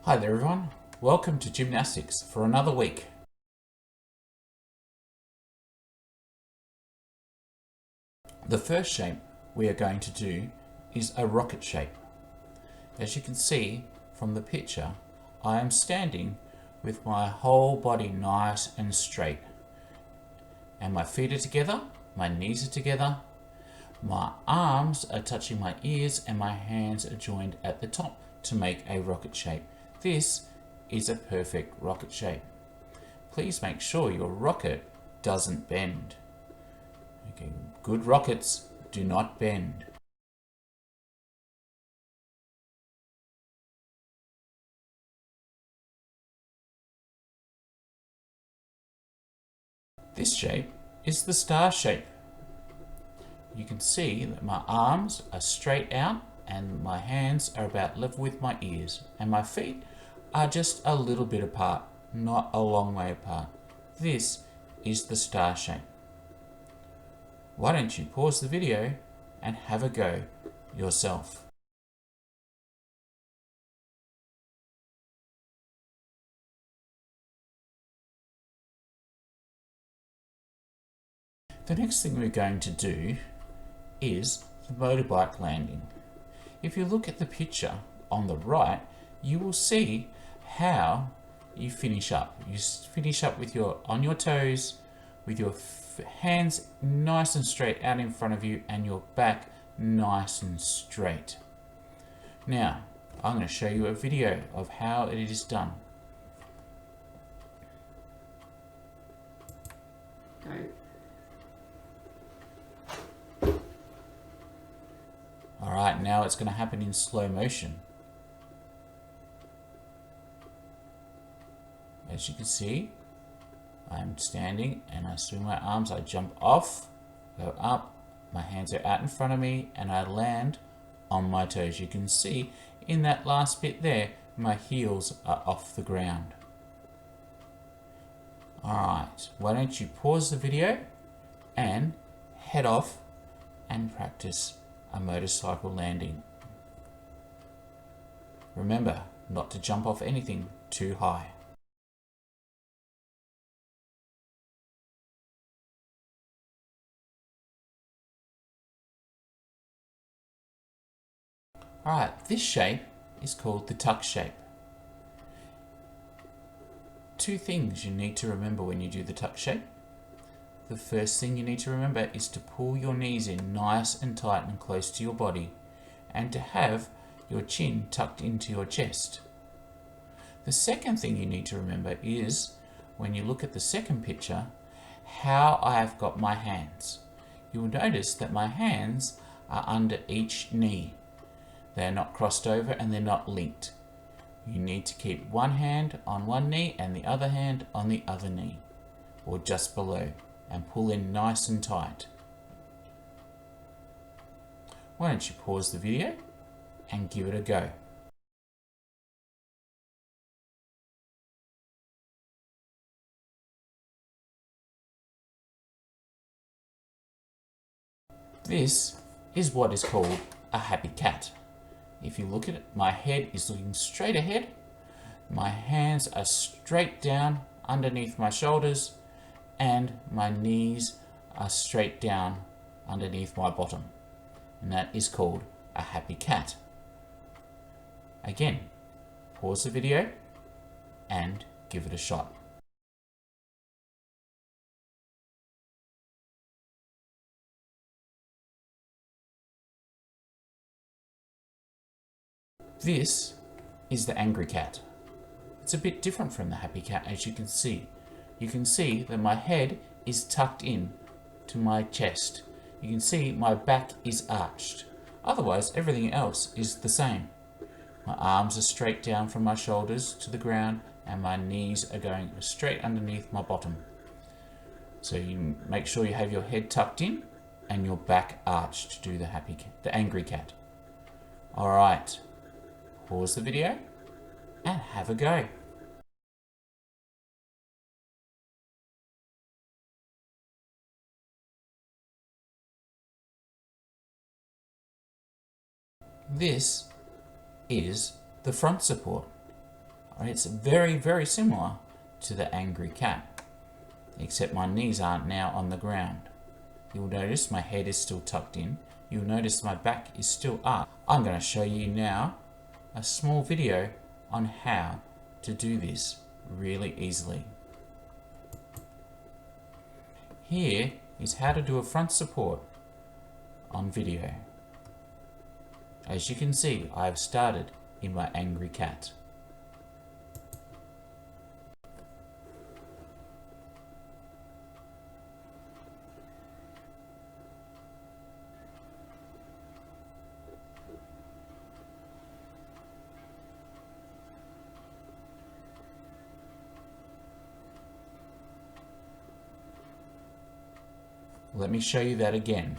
Hi there everyone, welcome to Gymnastics for another week. The first shape we are going to do is a rocket shape. As you can see from the picture, I am standing with my whole body nice and straight. And my feet are together, my knees are together, my arms are touching my ears and my hands are joined at the top to make a rocket shape. This is a perfect rocket shape. Please make sure your rocket doesn't bend. Okay, good rockets do not bend. This shape is the star shape. You can see that my arms are straight out and my hands are about level with my ears, and my feet are just a little bit apart, not a long way apart. This is the star shape. Why don't you pause the video and have a go yourself. The next thing we're going to do is the motorbike landing. If you look at the picture on the right, you will see how you finish up. You finish up with on your toes, with your hands nice and straight out in front of you and your back nice and straight. Now, I'm going to show you a video of how it is done. Go. Alright, now it's going to happen in slow motion. As you can see, I'm standing and I swing my arms, I jump off, go up, my hands are out in front of me and I land on my toes. You can see in that last bit there, my heels are off the ground. Alright, why don't you pause the video and head off and practice a motorcycle landing. Remember not to jump off anything too high. Alright, this shape is called the tuck shape. Two things you need to remember when you do the tuck shape. The first thing you need to remember is to pull your knees in nice and tight and close to your body, and to have your chin tucked into your chest. The second thing you need to remember is, when you look at the second picture, how I have got my hands. You will notice that my hands are under each knee. They're not crossed over and they're not linked. You need to keep one hand on one knee and the other hand on the other knee, or just below, and pull in nice and tight. Why don't you pause the video and give it a go. This is what is called a happy cat. If you look at it, my head is looking straight ahead, my hands are straight down underneath my shoulders, and my knees are straight down underneath my bottom. And that is called a happy cat. Again, pause the video and give it a shot. This is the angry cat. It's a bit different from the happy cat, as you can see. You can see that my head is tucked in to my chest. You can see my back is arched. Otherwise, everything else is the same. My arms are straight down from my shoulders to the ground and my knees are going straight underneath my bottom. So you make sure you have your head tucked in and your back arched to do the angry cat. Alright, pause the video and have a go. This is the front support. It's very, very similar to the angry cat, except my knees aren't now on the ground. You'll notice my head is still tucked in. You'll notice my back is still up. I'm going to show you now a small video on how to do this really easily. Here is how to do a front support on video. As you can see, I have started in my angry cat. Let me show you that again.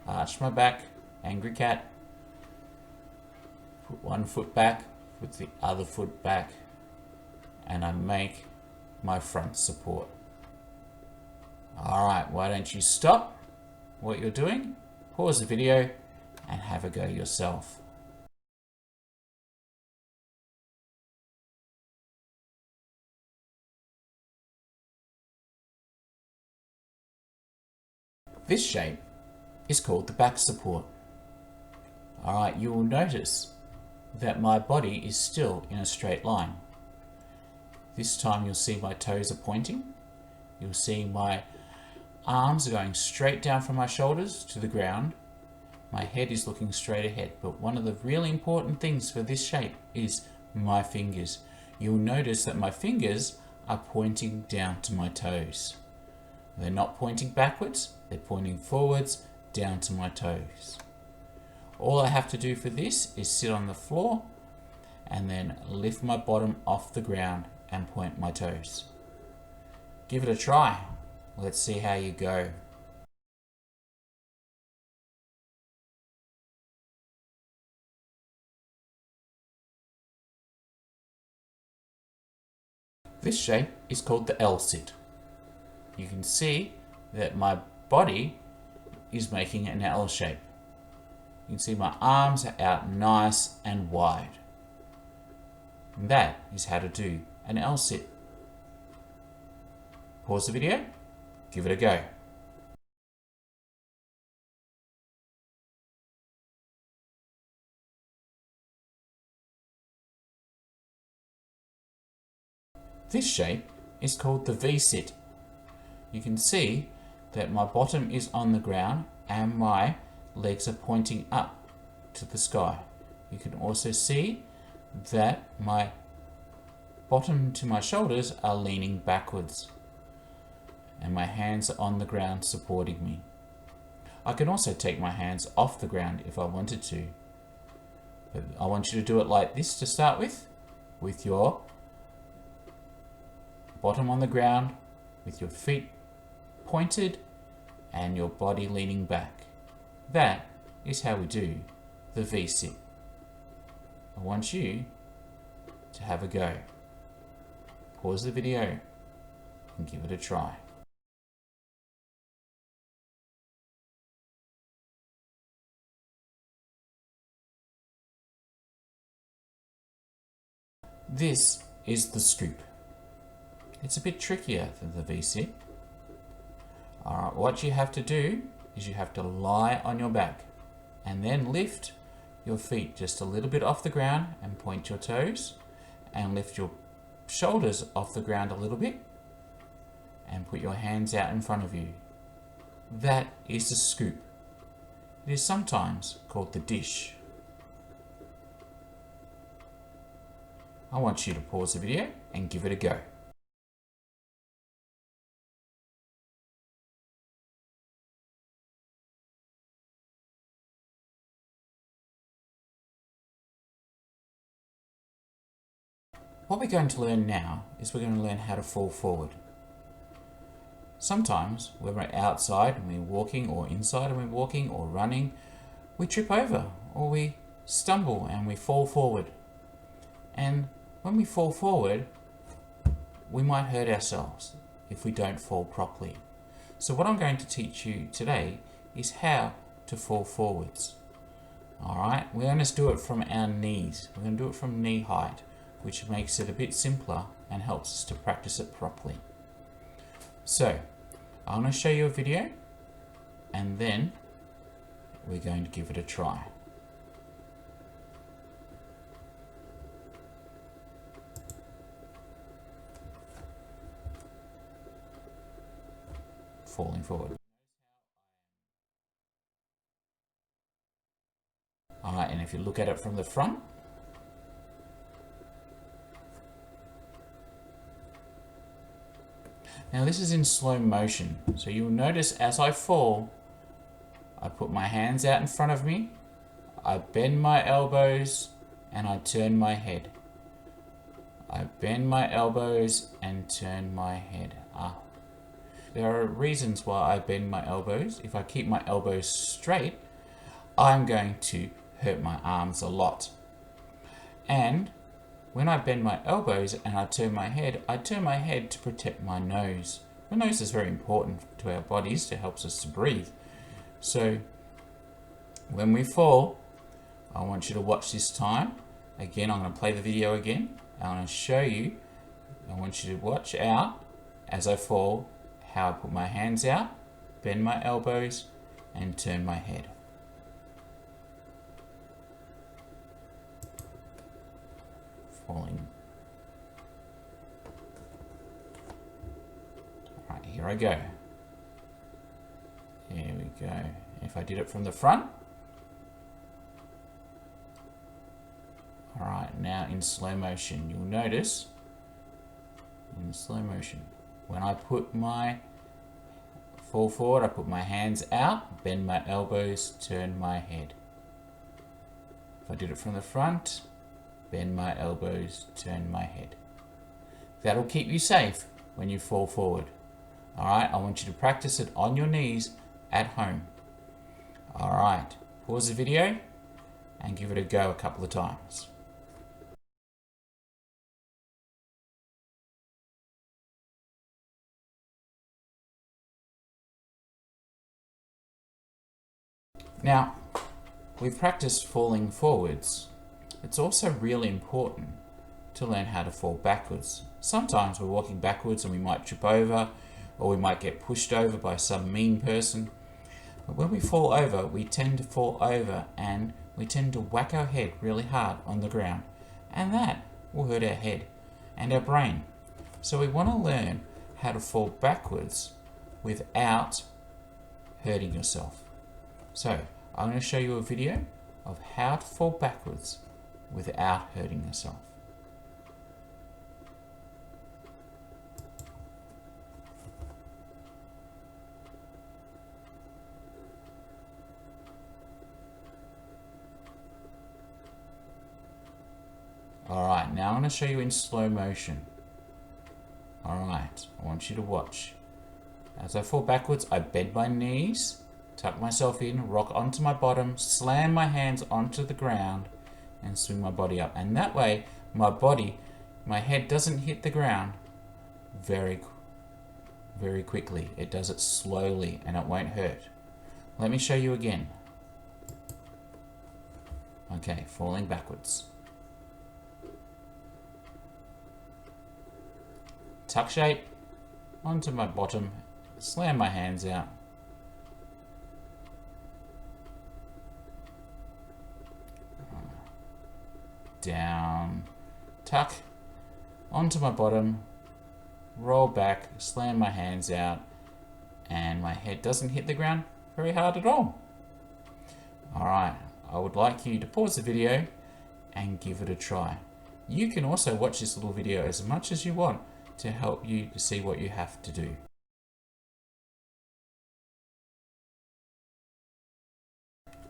Arch my back, angry cat. Put one foot back, put the other foot back, and I make my front support. Alright, why don't you stop what you're doing, pause the video, and have a go yourself. This shape is called the back support. Alright, you will notice that my body is still in a straight line. This time you'll see my toes are pointing. You'll see my arms are going straight down from my shoulders to the ground. My head is looking straight ahead. But one of the really important things for this shape is my fingers. You'll notice that my fingers are pointing down to my toes. They're not pointing backwards, they're pointing forwards down to my toes. All I have to do for this is sit on the floor and then lift my bottom off the ground and point my toes. Give it a try. Let's see how you go. This shape is called the LSIT. You can see that my body is making an L shape. You can see my arms are out nice and wide. And that is how to do an LSIT. Pause the video, give it a go. This shape is called the VSIT. You can see that my bottom is on the ground and my legs are pointing up to the sky. You can also see that my bottom to my shoulders are leaning backwards and my hands are on the ground supporting me. I can also take my hands off the ground if I wanted to, but I want you to do it like this to start with your bottom on the ground, with your feet pointed and your body leaning back. That is how we do the VSIT. I want you to have a go. Pause the video and give it a try. This is the scoop. It's a bit trickier than the VSIT. Alright, what you have to do is you have to lie on your back and then lift your feet just a little bit off the ground and point your toes and lift your shoulders off the ground a little bit and put your hands out in front of you. That is the scoop. It is sometimes called the dish. I want you to pause the video and give it a go. What we're going to learn now is we're going to learn how to fall forward. Sometimes when we're outside and we're walking, or inside and we're walking or running, we trip over or we stumble and we fall forward. And when we fall forward, we might hurt ourselves if we don't fall properly. So what I'm going to teach you today is how to fall forwards. Alright, we're going to do it from our knees. We're going to do it from knee height, which makes it a bit simpler and helps us to practice it properly. So, I'm going to show you a video and then we're going to give it a try. Falling forward. Alright, and if you look at it from the front, now this is in slow motion, so you'll notice as I fall, I put my hands out in front of me, I bend my elbows, and I turn my head. I bend my elbows and turn my head up. There are reasons why I bend my elbows. If I keep my elbows straight, I'm going to hurt my arms a lot. And when I bend my elbows and I turn my head to protect my nose. The nose is very important to our bodies. It helps us to breathe. So when we fall, I want you to watch this time. Again, I'm going to play the video again. I'm going to show you. I want you to watch out as I fall, how I put my hands out, bend my elbows, and turn my head. Falling. Alright, here I go. Here we go. If I did it from the front. Alright, now in slow motion, you'll notice in slow motion, when I put my fall forward, I put my hands out, bend my elbows, turn my head. If I did it from the front, bend my elbows, turn my head. That'll keep you safe when you fall forward. Alright, I want you to practice it on your knees at home. Alright, pause the video and give it a go a couple of times. Now, we've practiced falling forwards. It's also really important to learn how to fall backwards. Sometimes we're walking backwards and we might trip over, or we might get pushed over by some mean person. But when we fall over, we tend to fall over and we tend to whack our head really hard on the ground. And that will hurt our head and our brain. So we want to learn how to fall backwards without hurting yourself. So I'm going to show you a video of how to fall backwards without hurting yourself. Alright, now I'm going to show you in slow motion. Alright, I want you to watch. As I fall backwards, I bend my knees, tuck myself in, rock onto my bottom, slam my hands onto the ground, and swing my body up. And that way, my head doesn't hit the ground very quickly. It does it slowly and it won't hurt. Let me show you again. Okay, falling backwards. Tuck shape, onto my bottom, slam my hands out. Down, tuck, onto my bottom, roll back, slam my hands out, and my head doesn't hit the ground very hard at all. Alright, I would like you to pause the video and give it a try. You can also watch this little video as much as you want to help you to see what you have to do.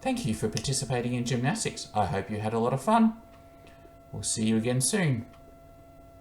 Thank you for participating in gymnastics. I hope you had a lot of fun. We'll see you again soon.